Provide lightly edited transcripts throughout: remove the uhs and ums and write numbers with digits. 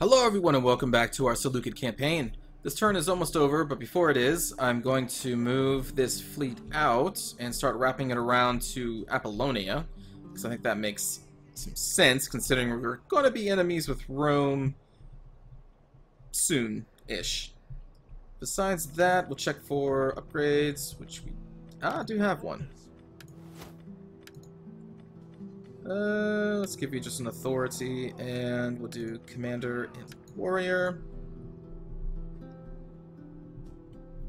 Hello everyone and welcome back to our Seleucid campaign. This turn is almost over, but before it is, I'm going to move this fleet out and start wrapping it around to Apollonia, because I think that makes some sense considering we're going to be enemies with Rome soon-ish. Besides that, we'll check for upgrades, which we do have one. Let's give you just an authority, and we'll do commander and warrior.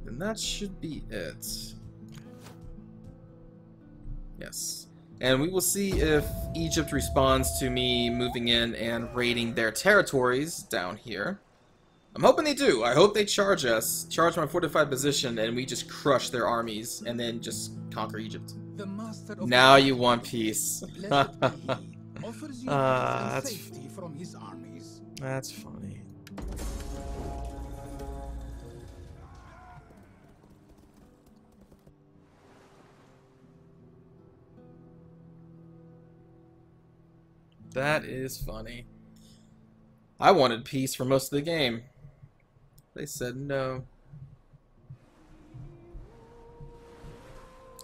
And that should be it. Yes. And we will see if Egypt responds to me moving in and raiding their territories down here. I'm hoping they do. I hope they charge us, charge my fortified position, and we just crush their armies and then just conquer Egypt. Now you want peace. That's funny. That is funny. I wanted peace for most of the game. They said no.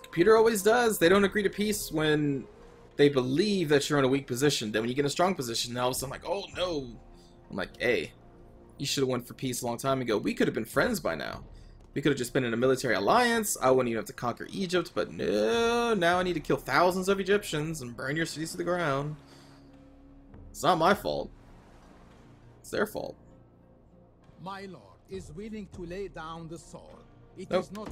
Computer always does. They don't agree to peace when they believe that you're in a weak position. Then when you get in a strong position, now all of a sudden I'm like, oh no. I'm like, hey, you should have went for peace a long time ago. We could have been friends by now. We could have just been in a military alliance. I wouldn't even have to conquer Egypt, but no, now I need to kill thousands of Egyptians and burn your cities to the ground. It's not my fault. It's their fault. My lord is willing to lay down the sword. It Nope. is not.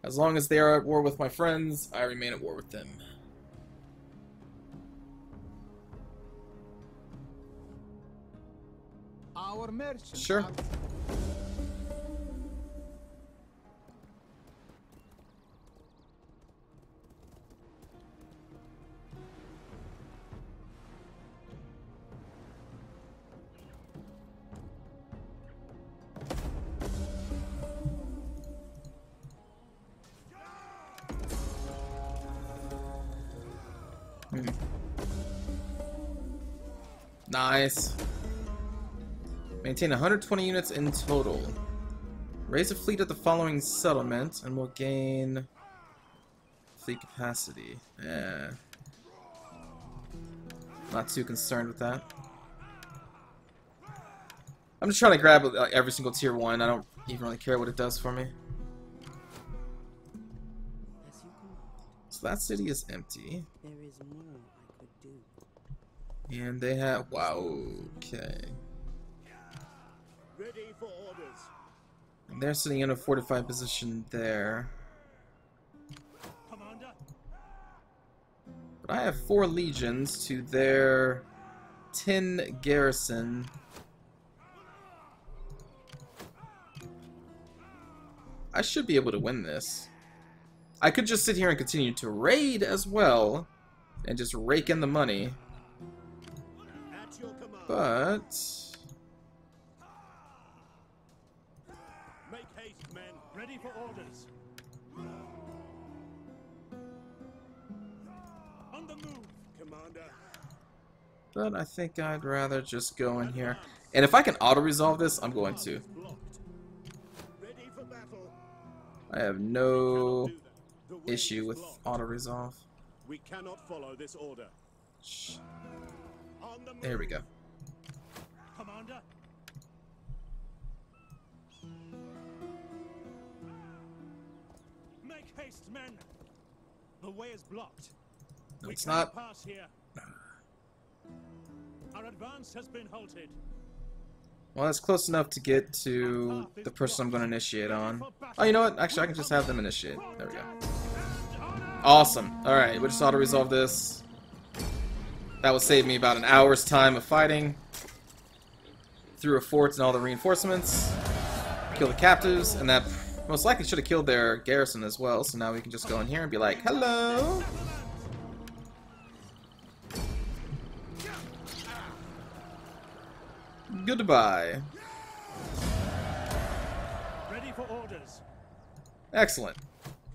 As long as they are at war with my friends, I remain at war with them. Our merchants. Sure. Are... Nice. Maintain 120 units in total. Raise a fleet at the following settlement, and we'll gain fleet capacity. Yeah. Not too concerned with that. I'm just trying to grab every single tier 1. I don't even really care what it does for me. So that city is empty. There is more I could do. And they have... Wow, okay. Ready for orders. And they're sitting in a fortified position there. Commander. But I have 4 legions to their 10 garrison. I should be able to win this. I could just sit here and continue to raid as well and just rake in the money. At your command. But Make haste, men. Ready for orders. On the move, Commander. I think I'd rather just go in here. And if I can auto-resolve this, I'm going to. Ready for battle. I have no issue with auto-resolve. We cannot follow this order. Shh. On the move. There we go. Commander. Make haste, men. The way is blocked. No, We it's cannot not. pass here. Our advance has been halted. Well, that's close enough to get to the person I'm going to initiate on. Oh, you know what? Actually, I can just have them initiate. There we go. Awesome. Alright, we'll just auto-resolve this. That will save me about an hour's time of fighting. Through a fort and all the reinforcements. Kill the captives, and that most likely should have killed their garrison as well, so now we can just go in here and be like, hello! Goodbye. Ready for orders. Excellent.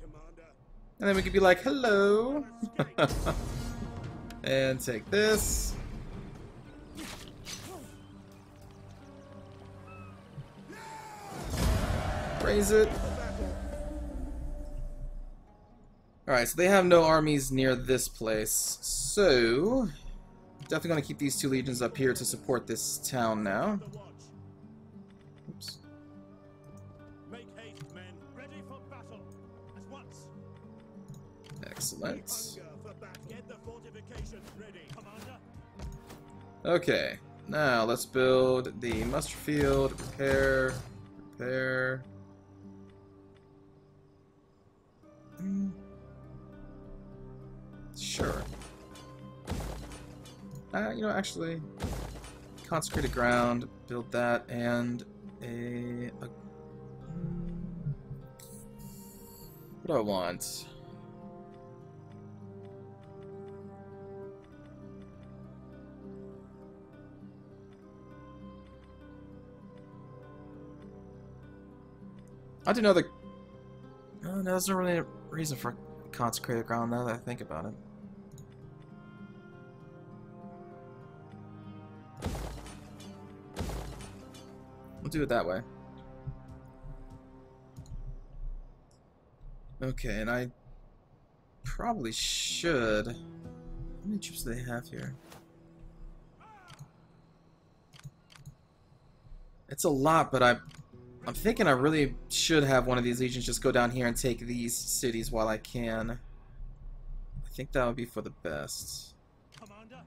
Commander. And then we could be like, hello! And take this. Raise it. Alright, so they have no armies near this place. So, definitely going to keep these 2 legions up here to support this town now. Oops. Make haste, men. Ready for battle. At once. Excellent. Get the fortifications ready, Commander. Okay, now let's build the muster field. Repair. Repair. Sure. You know, actually, consecrated ground, build that, and what do I want? I do know the. No, there's not really a reason for consecrated ground now that I think about it. We'll do it that way. Okay, and I probably should. How many troops do they have here? It's a lot, but I'm thinking I really should have one of these legions just go down here and take these cities while I can. I think that would be for the best. Commander.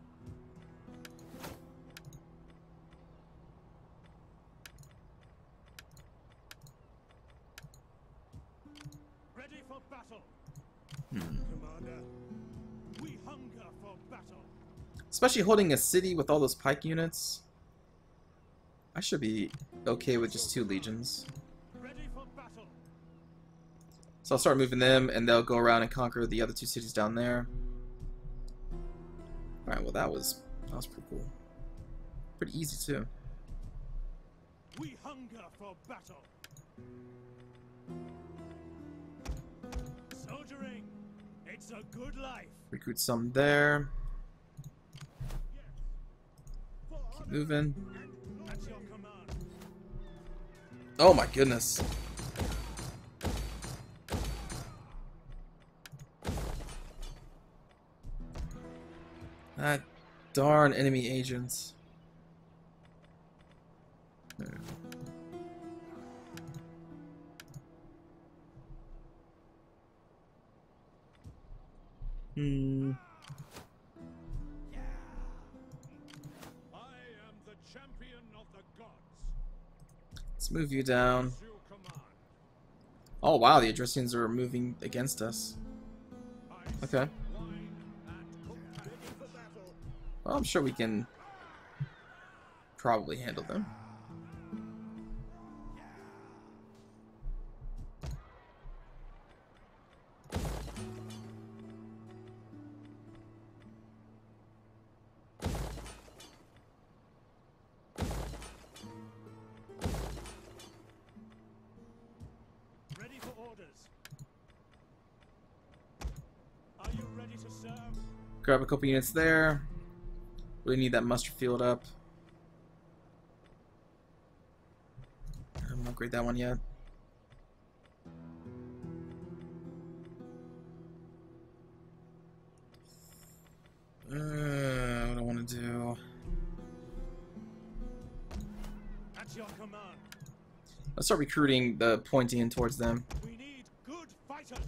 Ready for battle. Commander. We hunger for battle. Especially holding a city with all those pike units. I should be okay with just 2 legions. Ready for battle. So I'll start moving them, and they'll go around and conquer the other 2 cities down there. Alright, well that was pretty cool. Pretty easy too. We hunger for battle. Soldiering. It's a good life. Recruit some there. Keep moving. At your command. Oh my goodness. That darn enemy agents. Hmm. I am the champion of the gods. Let's move you down. As you command. Oh wow, the Adressians are moving against us. I Okay. wine and cook ready for battle. Well, I'm sure we can probably handle them. Ready for orders. Are you ready to serve? Grab a couple units there. Really need that muster field up. I haven't upgraded that one yet. What do I want to do? At your command. Let's start recruiting the pointy in towards them. We need good fighters.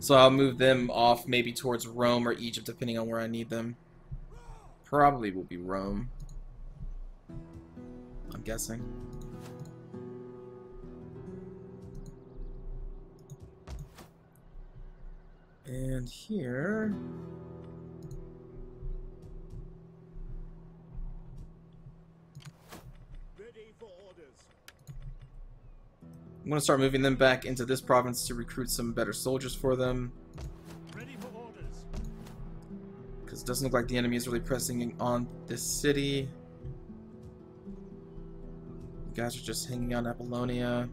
So I'll move them off maybe towards Rome or Egypt, depending on where I need them. Probably will be Rome, I'm guessing. And here... Ready for orders. I'm going to start moving them back into this province to recruit some better soldiers for them. Ready for orders. Because it doesn't look like the enemy is really pressing on this city. You guys are just hanging on Apollonia.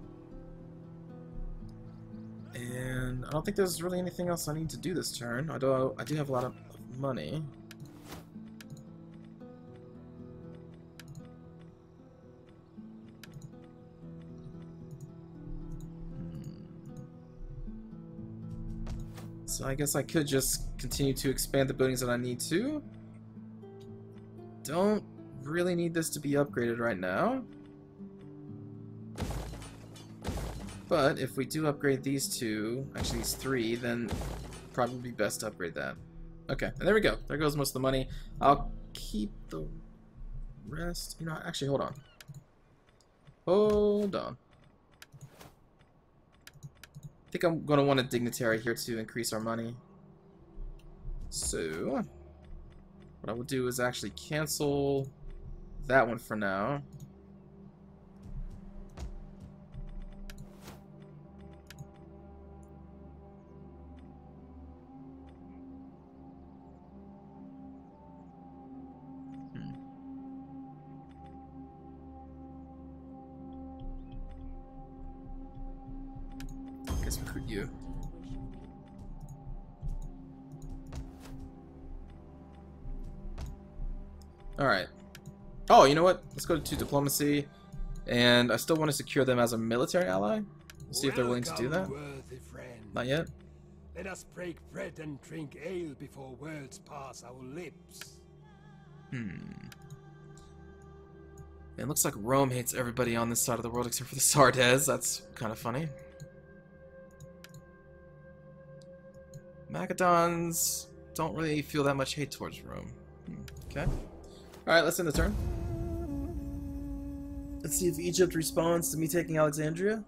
And don't think there's really anything else I need to do this turn, although I do have a lot of money. So I guess I could just continue to expand the buildings that I need to. Don't really need this to be upgraded right now. But if we do upgrade these two, actually these three, then probably be best to upgrade that. Okay, and there we go. There goes most of the money. I'll keep the rest. You know, actually, hold on. Hold on. I think I'm going to want a dignitary here to increase our money. So, what I will do is actually cancel that one for now. Guess recruit you. Alright. Oh, you know what? Let's go to diplomacy. And I still want to secure them as a military ally. Let's see if they're willing to do that. Worthy friend. Not yet. Let us break bread and drink ale before words pass our lips. It looks like Rome hates everybody on this side of the world except for the Sardes. That's kind of funny. Macedons don't really feel that much hate towards Rome. Okay. Alright, let's end the turn. Let's see if Egypt responds to me taking Alexandria.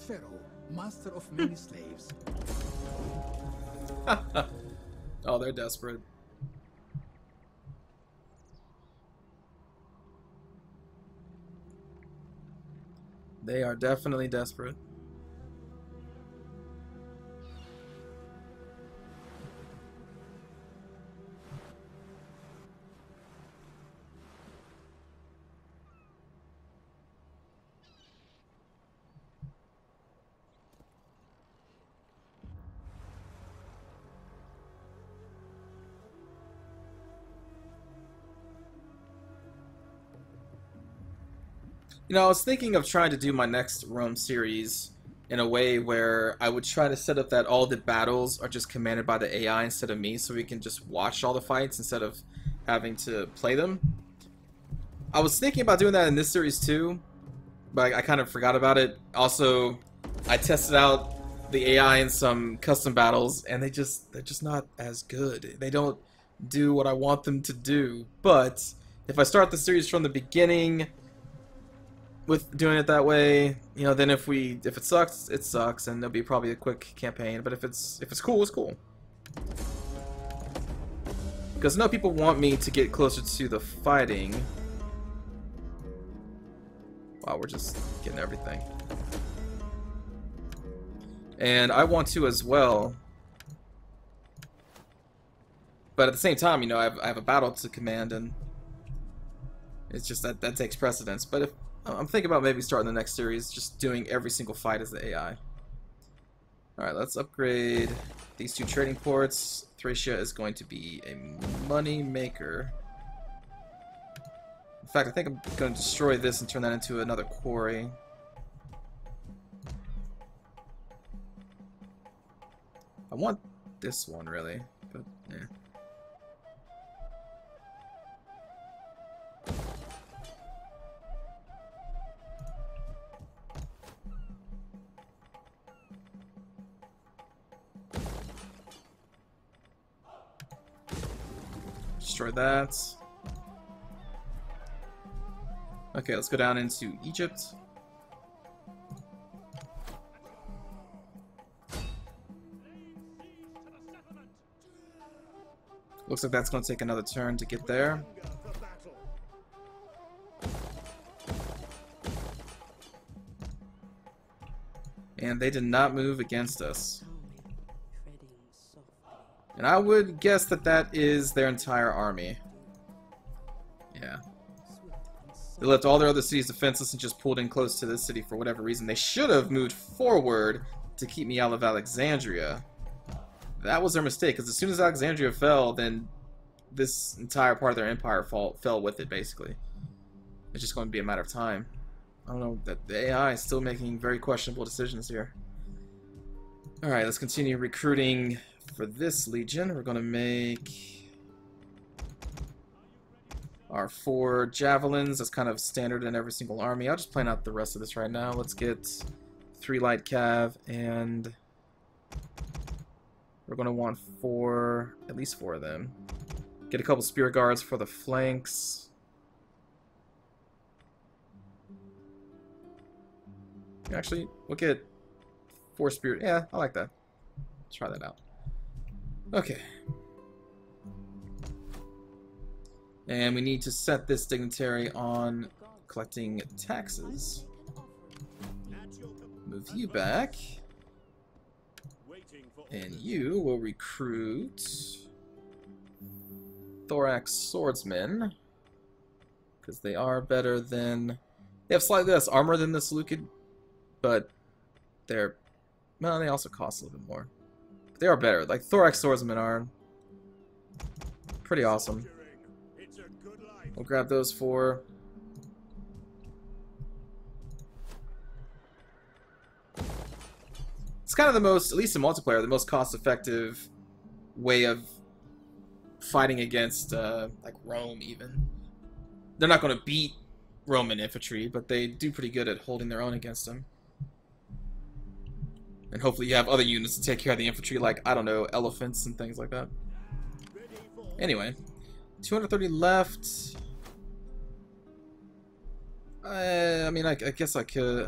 Pharaoh, master of many slaves. Oh, they're desperate. They are definitely desperate. You know, I was thinking of trying to do my next Rome series in a way where I would try to set up that all the battles are just commanded by the AI instead of me, so we can just watch all the fights instead of having to play them. I was thinking about doing that in this series too, but I kind of forgot about it. Also, I tested out the AI in some custom battles, and they're just not as good. They don't do what I want them to do. But if I start the series from the beginning with doing it that way, you know, then if it sucks, it sucks, and there'll be probably a quick campaign. But if it's cool, it's cool. Because I know people want me to get closer to the fighting. Wow, we're just getting everything. And I want to as well. But at the same time, you know, I have a battle to command, and it's just that takes precedence. But if I'm thinking about maybe starting the next series, just doing every single fight as the AI. Alright, let's upgrade these two trading ports. Thracia is going to be a money maker. In fact, I think I'm going to destroy this and turn that into another quarry. I want this one, really, but yeah. Destroy that. Okay, let's go down into Egypt. Looks like that's going to take another turn to get there. And they did not move against us. And I would guess that that is their entire army. Yeah. They left all their other cities defenseless and just pulled in close to this city for whatever reason. They should have moved forward to keep me out of Alexandria. That was their mistake, because as soon as Alexandria fell, then this entire part of their empire fell with it, basically. It's just going to be a matter of time. I don't know, that the AI is still making very questionable decisions here. Alright, let's continue recruiting for this legion. We're going to make our 4 javelins. That's kind of standard in every single army. I'll just plan out the rest of this right now. Let's get 3 light cav, and we're going to want 4, at least 4 of them. Get a couple spear guards for the flanks. Actually, we'll get 4 spear. Yeah, I like that. Let's try that out. Okay. And we need to set this dignitary on collecting taxes. Move you back. And you will recruit thorax swordsmen, because they are better than... They have slightly less armor than the Seleucid, but they're... Well, they also cost a little bit more. But they are better. Like, thorax swordsmen are pretty awesome. We'll grab those 4. It's kind of the most, at least in multiplayer, the most cost-effective way of fighting against, like, Rome, even. They're not going to beat Roman infantry, but they do pretty good at holding their own against them. And hopefully you have other units to take care of the infantry, like, I don't know, elephants and things like that. Anyway, 230 left. I mean, I guess I could...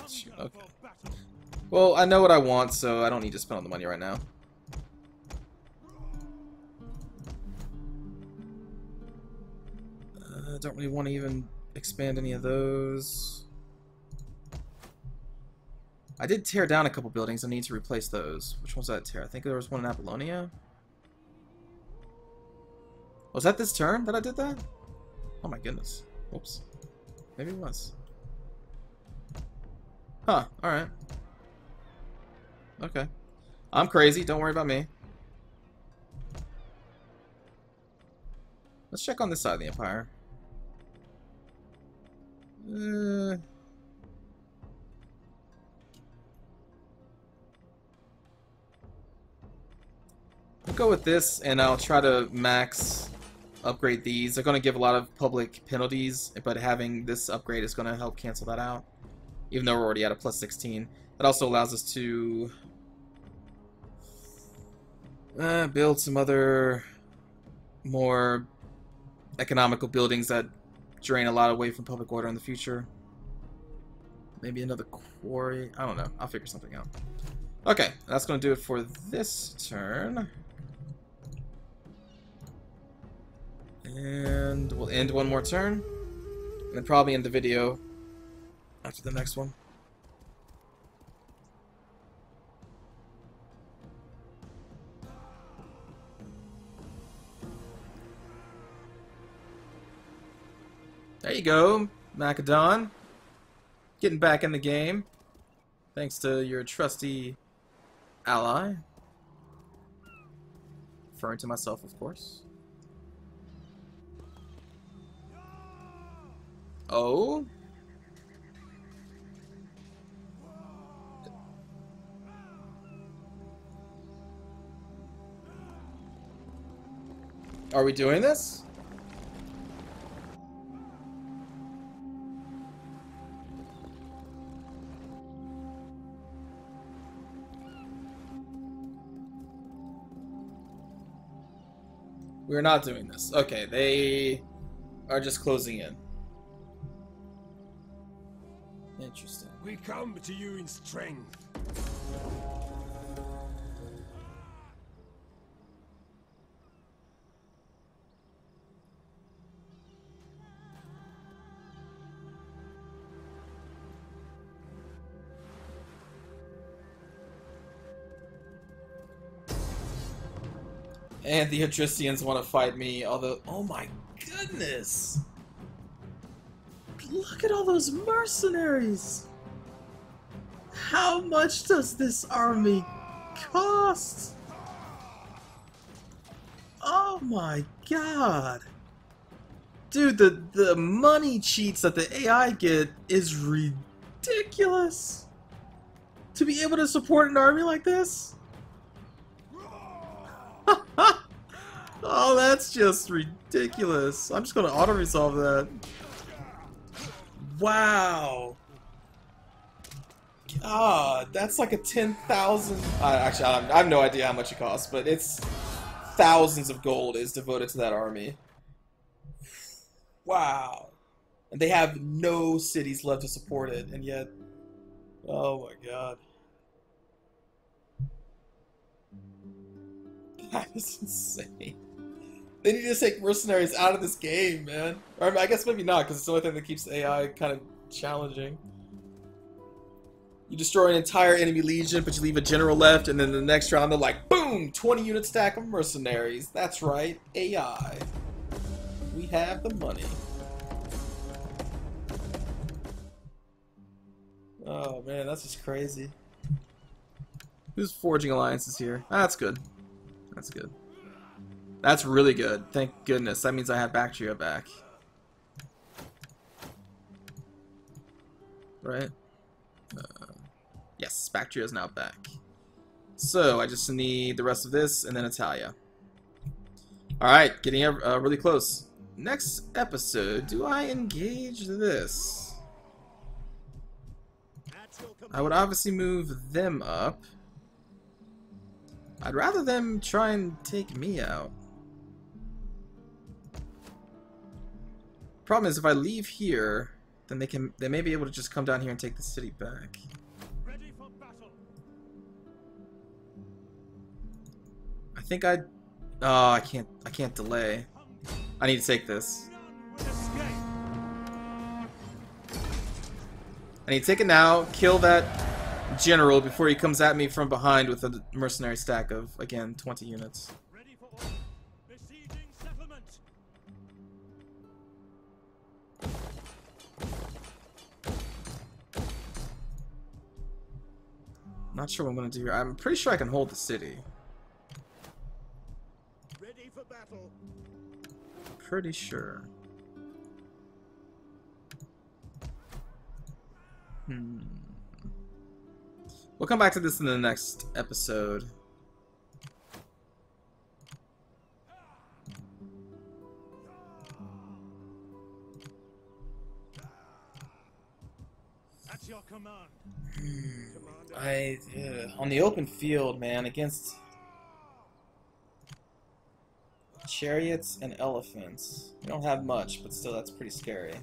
shoot, okay. Well, I know what I want, so I don't need to spend all the money right now. I don't really want to even expand any of those. I did tear down a couple buildings. I need to replace those. Which one's that tear? I think there was one in Apollonia. Was that this turn that I did that? Oh my goodness. Oops. Maybe it was. Huh, alright. Okay. I'm crazy, don't worry about me. Let's check on this side of the Empire. I'll go with this, and I'll try to max upgrade these. They're going to give a lot of public penalties, but having this upgrade is going to help cancel that out. Even though we're already at a plus 16. That also allows us to build some other more economical buildings that drain a lot away from public order in the future. Maybe another quarry. I don't know. I'll figure something out. Okay, that's going to do it for this turn. And we'll end one more turn. And then probably end the video after the next one. There you go, Macedon. Getting back in the game. Thanks to your trusty ally. Referring to myself, of course. Oh? Are we doing this? We're not doing this. Okay, they are just closing in. Interesting. We come to you in strength. And the Odrysians want to fight me, although... Oh my goodness! Look at all those mercenaries! How much does this army cost? Oh my god! Dude, the money cheats that the AI get is ridiculous! To be able to support an army like this? Oh, that's just ridiculous. I'm just gonna auto-resolve that. Wow. God, that's like a 10,000... actually, I have no idea how much it costs, but it's thousands of gold is devoted to that army. Wow. And they have no cities left to support it, and yet... Oh my god. That is insane. They need to take mercenaries out of this game, man. Or I guess maybe not, because it's the only thing that keeps the AI kind of challenging. You destroy an entire enemy legion, but you leave a general left, and then the next round they're like, boom! 20-unit stack of mercenaries. That's right, AI. We have the money. Oh man, that's just crazy. Who's forging alliances here? Ah, that's good. That's good. That's really good. Thank goodness. That means I have Bactria back. Right? Yes, Bactria is now back. So, I just need the rest of this, and then Italia. Alright, getting really close. Next episode, do I engage this? I would obviously move them up. I'd rather them try and take me out. Problem is, if I leave here, then they may be able to just come down here and take the city back. Ready for battle. I think I can't delay. I need to take this. I need to take it now, kill that general before he comes at me from behind with a mercenary stack of, again, 20 units. Ready for order. Besieging settlement. Not sure what I'm going to do here. I'm pretty sure I can hold the city. Ready for battle. Pretty sure. We'll come back to this in the next episode. At your command. On the open field, man, against chariots and elephants. We don't have much, but still, that's pretty scary.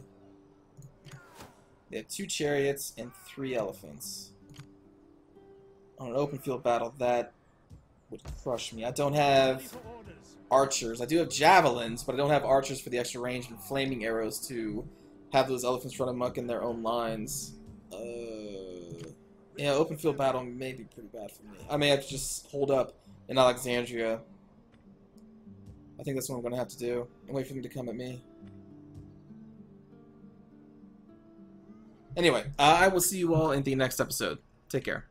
They have 2 chariots and 3 elephants. On an open field battle, that would crush me. I don't have archers. I do have javelins, but I don't have archers for the extra range and flaming arrows to have those elephants run amok in their own lines. Yeah, open field battle may be pretty bad for me. I may have to just hold up in Alexandria. I think that's what I'm going to have to do. And wait for them to come at me. Anyway, I will see you all in the next episode. Take care.